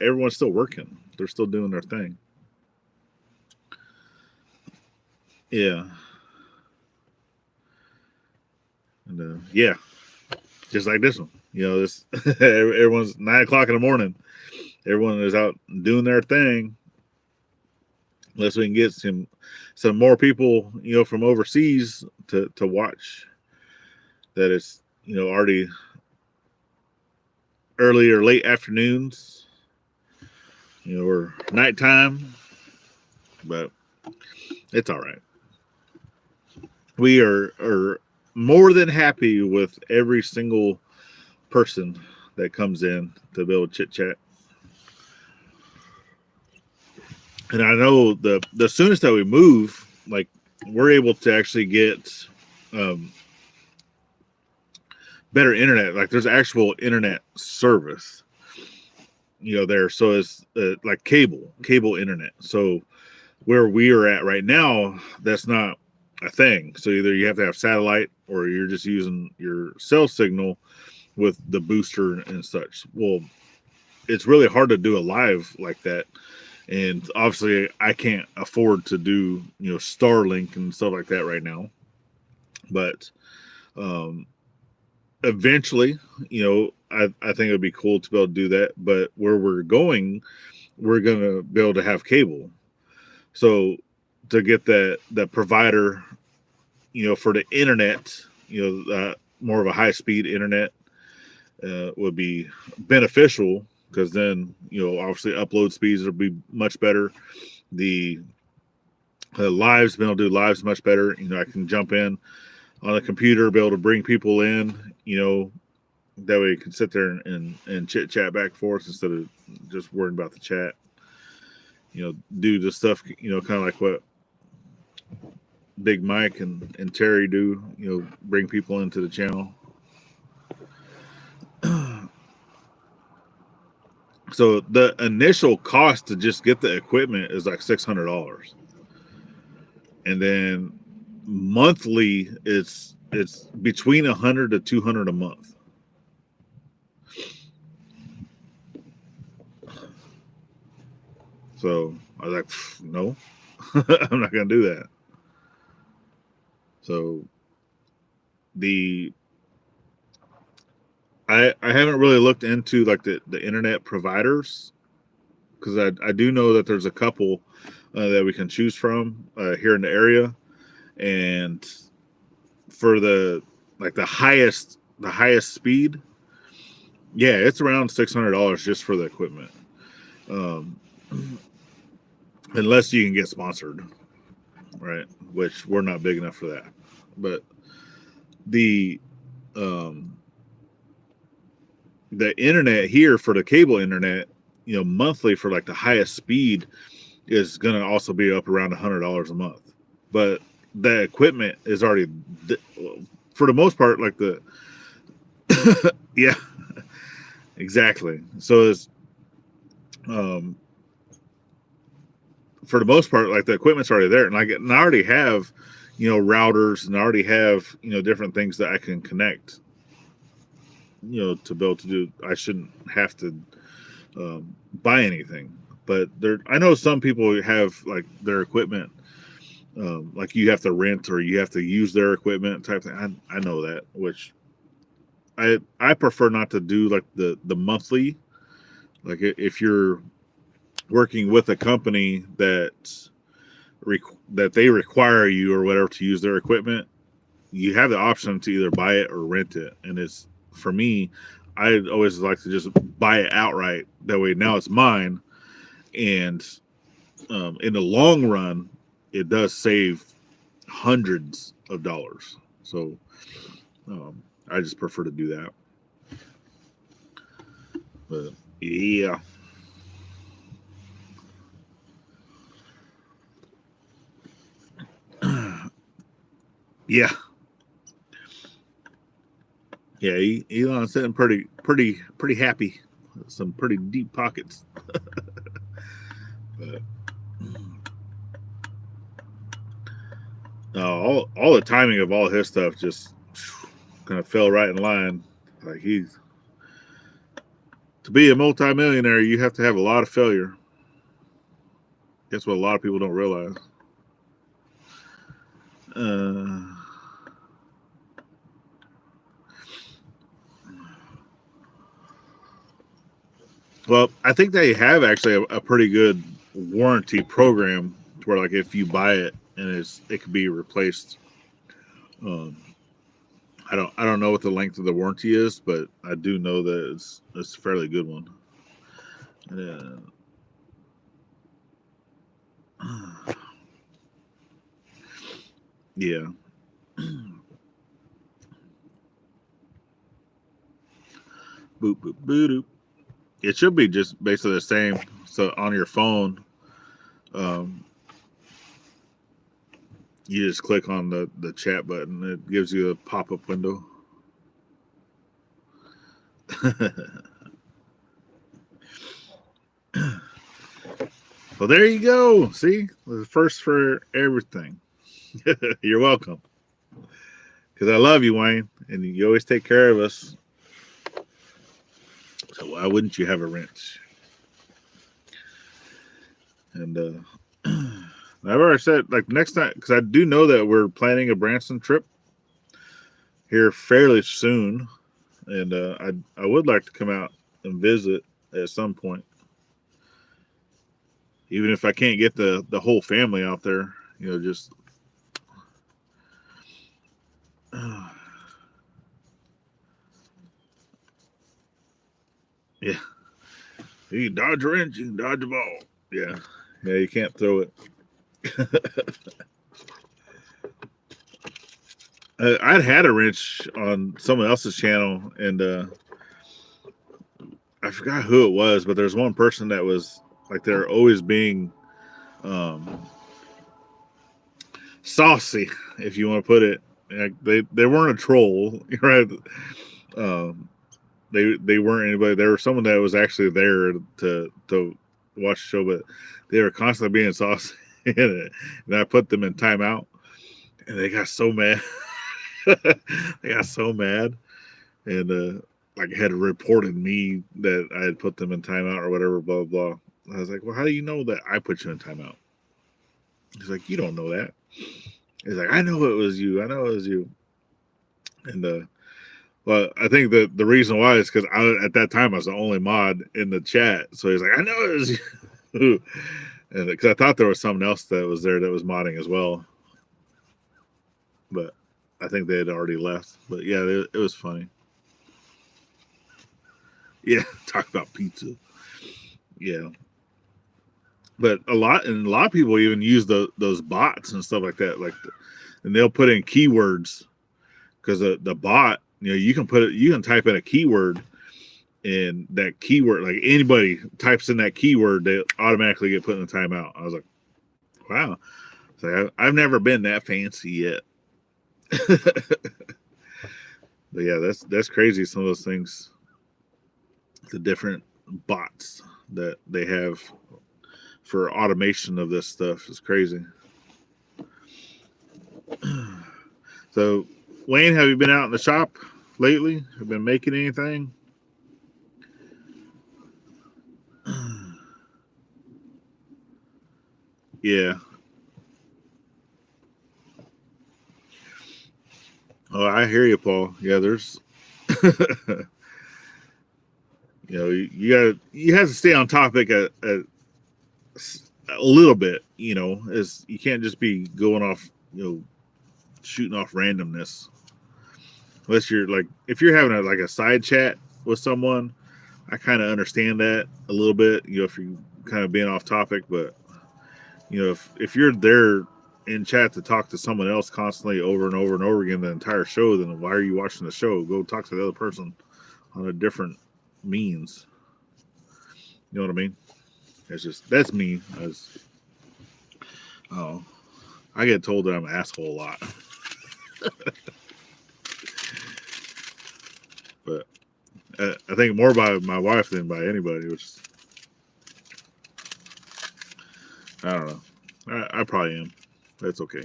A: Everyone's still working. They're still doing their thing. Yeah. And yeah, just like this one. This everyone's 9:00 in the morning. Everyone is out doing their thing. Unless we can get some more people, from overseas to watch. That it's already early or late afternoons, or nighttime. But it's all right. We are more than happy with every single person that comes in to be able to chit chat. And I know the soonest that we move, like, we're able to actually get better internet. Like, there's actual internet service, there. So it's like cable internet. So where we are at right now, that's not a thing. So either you have to have satellite or you're just using your cell signal with the booster and such. Well, it's really hard to do a live like that. And obviously, I can't afford to do Starlink and stuff like that right now. But eventually, I think it would be cool to be able to do that. But where we're going, we're gonna be able to have cable. So to get that provider, for the internet, more of a high speed internet would be beneficial, because then obviously upload speeds will be much better. The lives, being able to do lives much better. I can jump in on a computer, be able to bring people in. That way you can sit there and chit chat back and forth instead of just worrying about the chat. Do the stuff, kind of like what Big Mike and Terry do, bring people into the channel. So the initial cost to just get the equipment is like $600. And then monthly it's between $100 to $200 a month. So I was like, no, I'm not going to do that. So I haven't really looked into like the internet providers, because I do know that there's a couple that we can choose from here in the area. And for the highest speed, yeah, it's around $600 just for the equipment. Unless you can get sponsored, right? Which we're not big enough for that. But the internet here, for the cable internet, monthly for like the highest speed is going to also be up around $100 a month. But the equipment is already, for the most part, like the yeah, exactly. So it's for the most part, like the equipment's already there, and I already have routers, and I already have different things that I can connect to be able to do. I shouldn't have to buy anything. But I know some people have like their equipment, like you have to rent or you have to use their equipment type thing. I know that, which I prefer not to do like the monthly. Like if you're working with a company that they require you or whatever to use their equipment, you have the option to either buy it or rent it. And it's, for me, I always like to just buy it outright. That way now it's mine. And in the long run, it does save hundreds of dollars. So I just prefer to do that. But yeah. Yeah. Yeah, Elon's sitting pretty happy. Some pretty deep pockets. But all the timing of all his stuff just kind of fell right in line. Like, to be a multimillionaire, you have to have a lot of failure. That's what a lot of people don't realize. Well, I think they have actually a pretty good warranty program where, like, if you buy it and it could be replaced. I don't know what the length of the warranty is, but I do know that it's a fairly good one. Yeah. Boop boop boop boop. It should be just basically the same. So on your phone, you just click on the chat button. It gives you a pop-up window. Well, there you go. See, the first for everything. You're welcome. Because I love you, Wayne, and you always take care of us. So why wouldn't you have a wrench? And I've already said, like, next time, because I do know that we're planning a Branson trip here fairly soon, and I would like to come out and visit at some point, even if I can't get the whole family out there. Just yeah, you can dodge a wrench, you can dodge a ball. Yeah, you can't throw it. I'd had a wrench on someone else's channel, and I forgot who it was, but there's one person that was like, they're always being saucy, if you want to put it. Like, they weren't a troll, right? They weren't anybody. They were someone that was actually there to watch the show, but they were constantly being saucy in it. And I put them in timeout, and they got so mad. They got so mad, and like, had reported me that I had put them in timeout or whatever, blah blah. I was like, well, how do you know that I put you in timeout? He's like, you don't know that. He's like, I know it was you. I know it was you. And well, I think that the reason why is because at that time I was the only mod in the chat. So he's like, I know it was you. And because I thought there was someone else that was there that was modding as well, but I think they had already left. But yeah, it was funny. Yeah, talk about pizza. Yeah. But a lot of people even use those bots and stuff like that, and they'll put in keywords, because the bot, you can type in a keyword, and that keyword, like, anybody types in that keyword, they automatically get put in the timeout. I was like, wow, so I've never been that fancy yet. But yeah, that's crazy. Some of those things, the different bots that they have for automation of this stuff is crazy. So, Wayne, have you been out in the shop lately? Have you been making anything? Yeah. Oh, I hear you, Paul. Yeah, there's you have to stay on topic a little bit, as you can't just be going off, shooting off randomness. Unless you're like, if you're having a side chat with someone, I kind of understand that a little bit, if you're kind of being off topic. But if you're there in chat to talk to someone else constantly over and over and over again the entire show, then why are you watching the show? Go talk to the other person on a different means. You know what I mean? That's me. I get told that I'm an asshole a lot. But I think more by my wife than by anybody, which I don't know. I probably am. That's okay.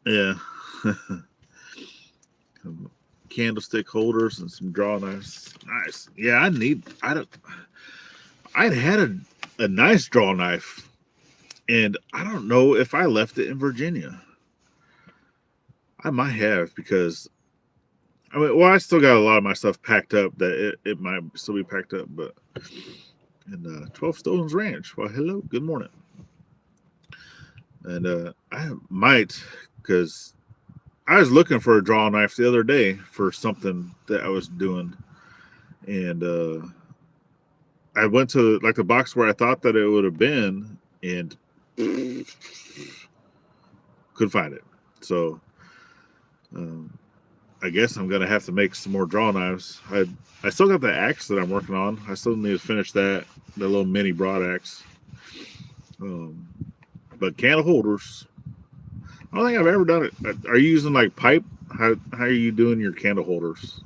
A: Yeah. Candlestick holders and some draw knives. Nice. Yeah, I'd had a nice draw knife, and I don't know if I left it in Virginia. I might have, because I still got a lot of my stuff packed up that it might still be packed up, but in 12 Stones Ranch. Well, hello, good morning. And I might, because I was looking for a draw knife the other day for something that I was doing, and I went to the box where I thought that it would have been, and couldn't find it. So I guess I'm gonna have to make some more draw knives. I still got the axe that I'm working on. I still need to finish the little mini broad axe. But candle holders, I don't think I've ever done it. Are you using pipe? How are you doing your candle holders?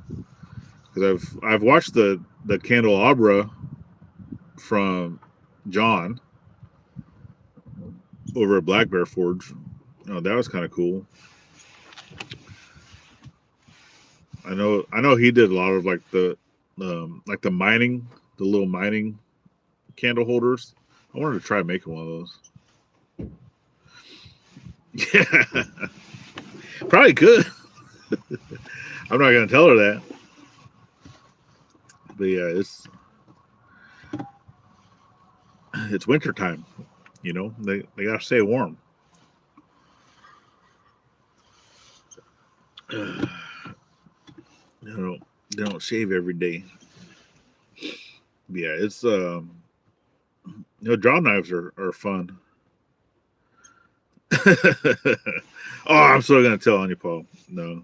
A: Because I've watched the candelabra from John over at Black Bear Forge, Oh, that was kind of cool. I know he did a lot of like the mining, the little mining candle holders. I wanted to try making one of those. Yeah, probably could. I'm not gonna tell her that, but yeah, it's winter time. You know, they gotta stay warm. They don't shave every day. Yeah, it's draw knives are fun. Oh, I'm still gonna tell on you, Paul. No,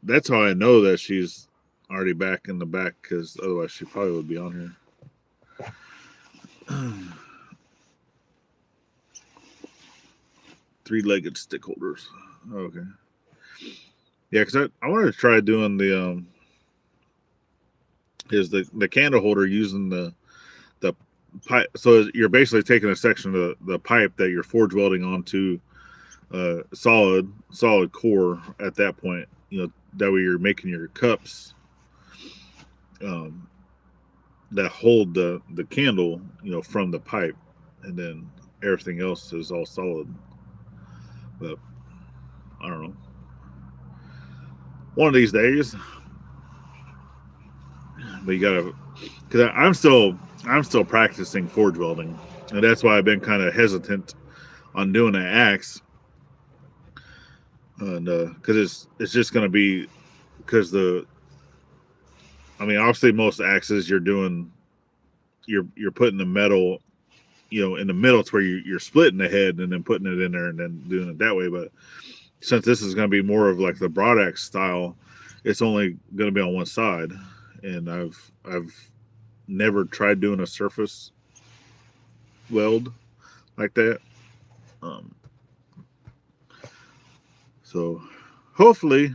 A: that's how I know that she's already back in the back because otherwise she probably would be on here. Three-legged stick holders. Okay. Yeah, because I wanted to try doing the candle holder using the pipe. So you're basically taking a section of the pipe that you're forge welding onto solid core at that point. That way you're making your cups um, that hold the candle, from the pipe, and then everything else is all solid. But I don't know. One of these days, but you gotta, because I'm still practicing forge welding, and that's why I've been kind of hesitant on doing an axe, and because it's just gonna be because I mean, obviously most axes you're putting the metal, in the middle to where you're splitting the head and then putting it in there and then doing it that way. But since this is going to be more of like the broad axe style, it's only going to be on one side, and I've never tried doing a surface weld like that. Um, so hopefully,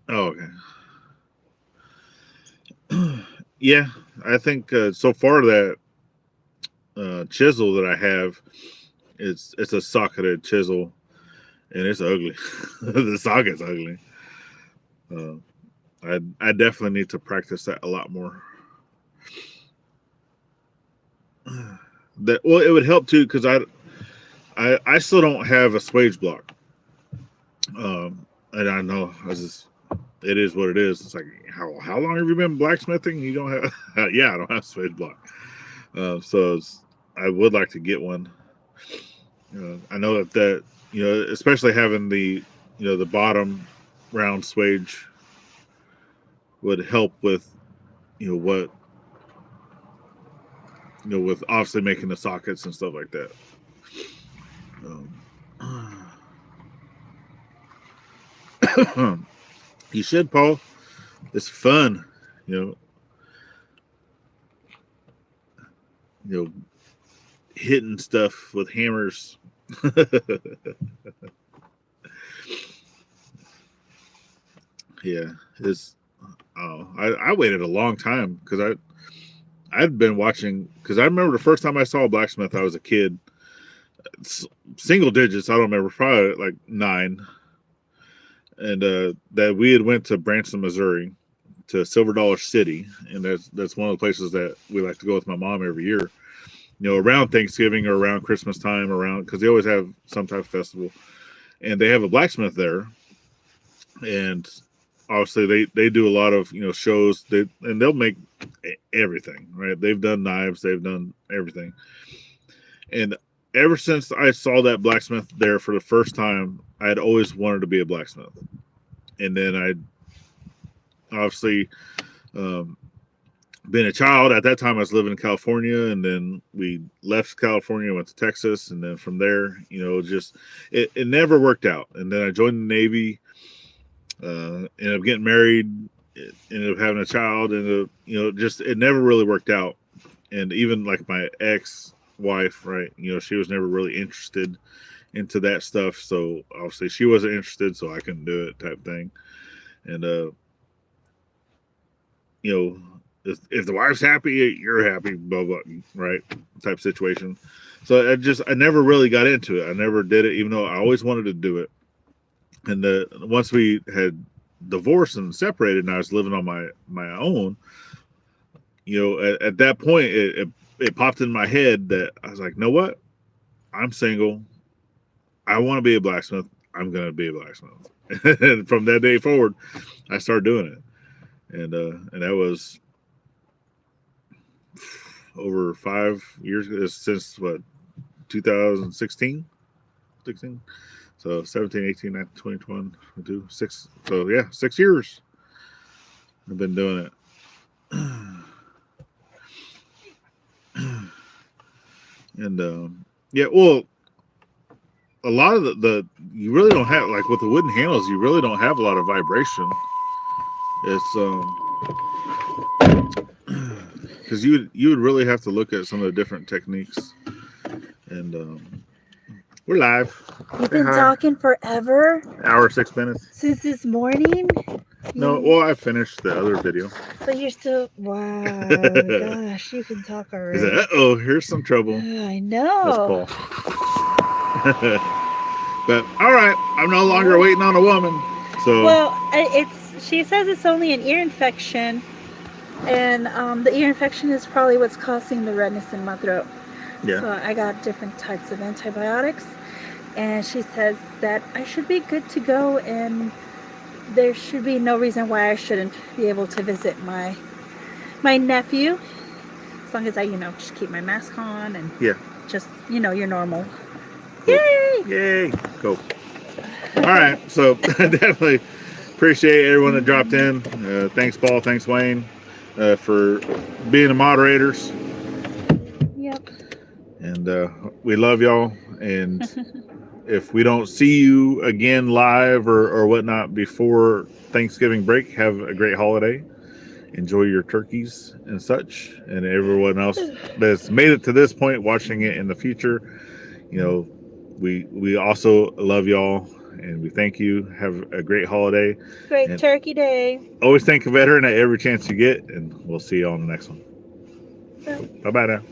A: oh, okay, yeah, I think so far that chisel that I have, it's a socketed chisel, and it's ugly. The socket's ugly. Uh, I definitely need to practice that a lot more. That well, it would help too because I still don't have a swage block. And I know it is what it is. It's like how long have you been blacksmithing? You don't have yeah, I don't have a swage block. I would like to get one. I know that especially having the bottom round swage would help with what with obviously making the sockets and stuff like that. You should, Paul. It's fun, you know. You know, hitting stuff with hammers. Yeah, it's. Oh, I waited a long time because I'd been watching because I remember the first time I saw a blacksmith. I was a kid, single digits. I don't remember, probably like 9, and that we had went to Branson, Missouri, to Silver Dollar City, and that's one of the places that we like to go with my mom every year. Around Thanksgiving or around Christmas time, around because they always have some type of festival, and they have a blacksmith there, and obviously they do a lot of shows. And they'll make everything, right. They've done knives, they've done everything, and ever since I saw that blacksmith there for the first time, I had always wanted to be a blacksmith. And then I obviously um, been a child at that time. I was living in California, and then we left California, went to Texas, and then from there, just it never worked out. And then I joined the Navy, ended up getting married, ended up having a child, and just it never really worked out. And even like my ex wife, right, she was never really interested into that stuff. So obviously she wasn't interested, so I couldn't do it, type thing. And you know if the wife's happy, you're happy, blah blah, right? Type situation. So I never really got into it. I never did it, even though I always wanted to do it. And once we had divorced and separated, and I was living on my own, at that point, it popped in my head that I was like, know what? I'm single. I want to be a blacksmith. I'm going to be a blacksmith. And from that day forward, I started doing it. And that was over 5 years, since what, 2016? 16? So 17, 18, 19, 20, 21, 22, 6. So yeah, 6 years I've been doing it. And yeah, well, a lot of the you really don't have, like with the wooden handles, you really don't have a lot of vibration. It's because you would really have to look at some of the different techniques. And we're live.
B: You've been talking forever.
A: Hour 6 minutes
B: Since this morning.
A: No, well, I finished the other video.
B: But you're still, wow, gosh, you can talk already.
A: He said, uh-oh, here's some trouble.
B: I know.
A: That's Paul. But all right, I'm no longer waiting on a woman. So
B: well, she says it's only an ear infection, and the ear infection is probably what's causing the redness in my throat.
A: Yeah.
B: So I got different types of antibiotics, and she says that I should be good to go, and there should be no reason why I shouldn't be able to visit my nephew, as long as I, just keep my mask on and just, your normal. Yay!
A: Yay! Go. All right, so definitely appreciate everyone that dropped in. Thanks, Paul. Thanks, Wayne, for being the moderators.
B: Yep.
A: And we love y'all. And if we don't see you again live or whatnot before Thanksgiving break, have a great holiday. Enjoy your turkeys and such. And everyone else that's made it to this point, watching it in the future, we also love y'all, and we thank you. Have a great holiday.
B: Great Turkey Day.
A: Always thank a veteran at every chance you get, and we'll see you on the next one. Bye-bye now.